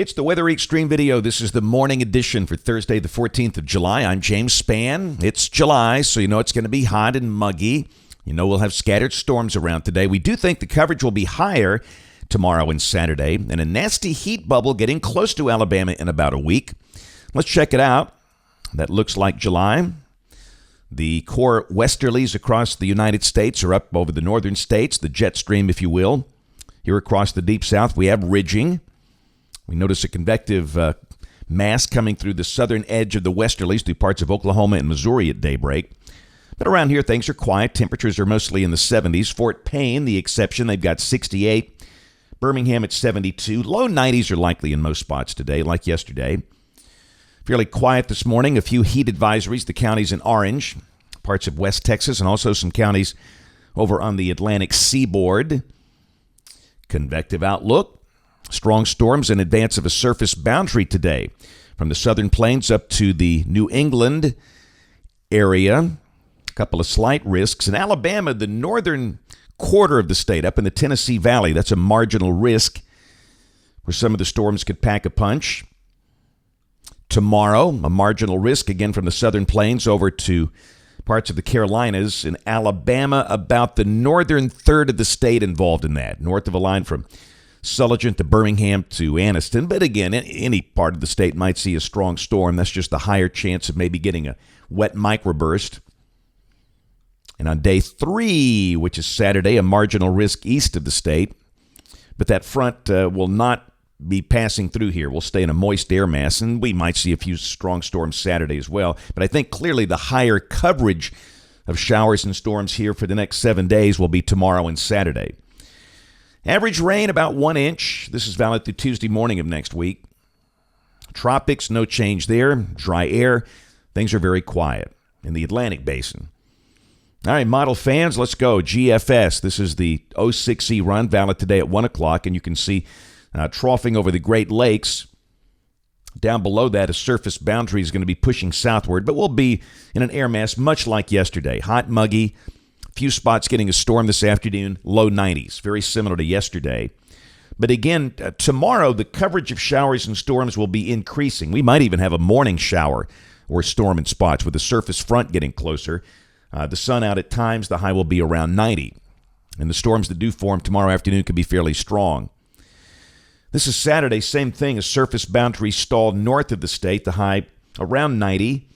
It's the Weather Xtreme video. This is the morning edition for Thursday, the 14th of July. I'm James Spann. It's July, so you know it's going to be hot and muggy. You know we'll have scattered storms around today. We do think the coverage will be higher tomorrow and Saturday, and a nasty heat bubble getting close to Alabama in about a week. Let's check it out. That looks like July. The core westerlies across the United States are up over the northern states, the jet stream, if you will. Here across the deep south, we have ridging. We notice a convective mass coming through the southern edge of the westerlies through parts of Oklahoma and Missouri at daybreak. But around here, things are quiet. Temperatures are mostly in the 70s. Fort Payne, the exception, they've got 68. Birmingham at 72. Low 90s are likely in most spots today, like yesterday. Fairly quiet this morning. A few heat advisories. The counties in orange, parts of West Texas, and also some counties over on the Atlantic seaboard. Convective outlook. Strong storms in advance of a surface boundary today from the southern plains up to the New England area. A couple of slight risks. In Alabama, the northern quarter of the state, up in the Tennessee Valley, that's a marginal risk where some of the storms could pack a punch. Tomorrow, a marginal risk again from the southern plains over to parts of the Carolinas. In Alabama, about the northern third of the state involved in that, north of a line from Sulligent to Birmingham to Anniston. But again, any part of the state might see a strong storm. That's just the higher chance of maybe getting a wet microburst. And on day 3, which is Saturday, a marginal risk east of the state. But that front will not be passing through here. We'll stay in a moist air mass, and we might see a few strong storms Saturday as well. But I think clearly the higher coverage of showers and storms here for the next 7 days will be tomorrow and Saturday. Average rain about 1 inch. This is valid through Tuesday morning of next week. Tropics, no change there. Dry air. Things are very quiet in the Atlantic basin. All right, model fans, let's go. GFS. This is the 06E run, valid today at 1 o'clock, and you can see troughing over the Great Lakes. Down below that, a surface boundary is going to be pushing southward, but we'll be in an air mass much like yesterday. Hot, muggy. Few spots getting a storm this afternoon, low 90s, very similar to yesterday. But again, tomorrow, the coverage of showers and storms will be increasing. We might even have a morning shower or storm in spots with the surface front getting closer. The sun out at times, the high will be around 90. And the storms that do form tomorrow afternoon could be fairly strong. This is Saturday, same thing, a surface boundary stalled north of the state, the high around 90.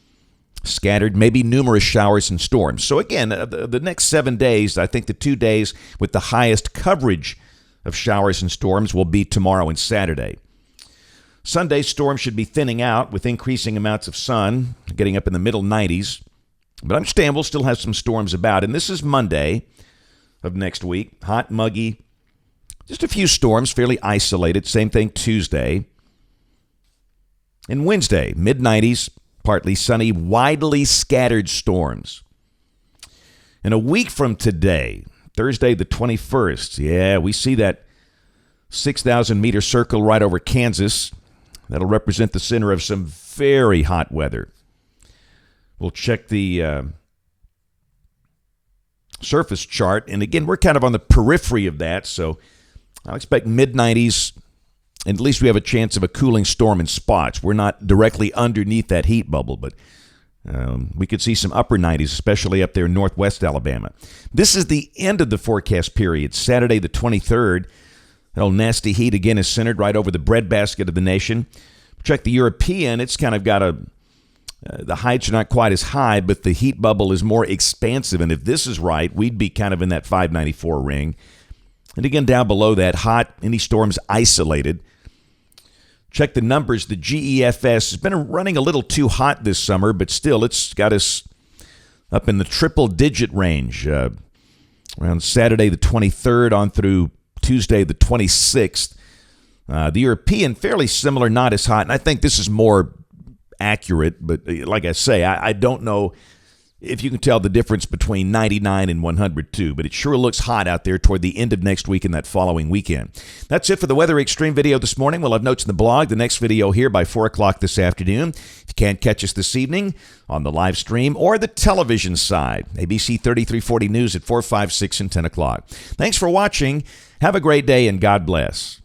Scattered, maybe numerous showers and storms. So again, the next 7 days, I think the 2 days with the highest coverage of showers and storms will be tomorrow and Saturday. Sunday, storms should be thinning out with increasing amounts of sun, getting up in the middle 90s. But I understand we'll still have some storms about. And this is Monday of next week. Hot, muggy, just a few storms, fairly isolated. Same thing Tuesday. And Wednesday, mid-90s. Partly sunny, widely scattered storms. And a week from today, Thursday the 21st, we see that 6,000-meter circle right over Kansas. That'll represent the center of some very hot weather. We'll check the surface chart. And again, we're kind of on the periphery of that, so I'll expect mid-90s. And at least we have a chance of a cooling storm in spots. We're not directly underneath that heat bubble, but we could see some upper 90s, especially up there in northwest Alabama. This is the end of the forecast period, Saturday the 23rd. That old nasty heat again is centered right over the breadbasket of the nation. Check the European. It's kind of got the heights are not quite as high, but the heat bubble is more expansive. And if this is right, we'd be kind of in that 594 ring. And again, down below that, hot, any storms isolated. Check the numbers. The GEFS has been running a little too hot this summer, but still it's got us up in the triple-digit range. Around Saturday the 23rd on through Tuesday the 26th. The European, fairly similar, not as hot. And I think this is more accurate, but like I say, I don't know if you can tell the difference between 99 and 102, but it sure looks hot out there toward the end of next week and that following weekend. That's it for the Weather Xtreme video this morning. We'll have notes in the blog. The next video here by 4 o'clock this afternoon. If you can't catch us this evening on the live stream or the television side, ABC 3340 News at 4, 5, 6, and 10 o'clock. Thanks for watching. Have a great day, and God bless.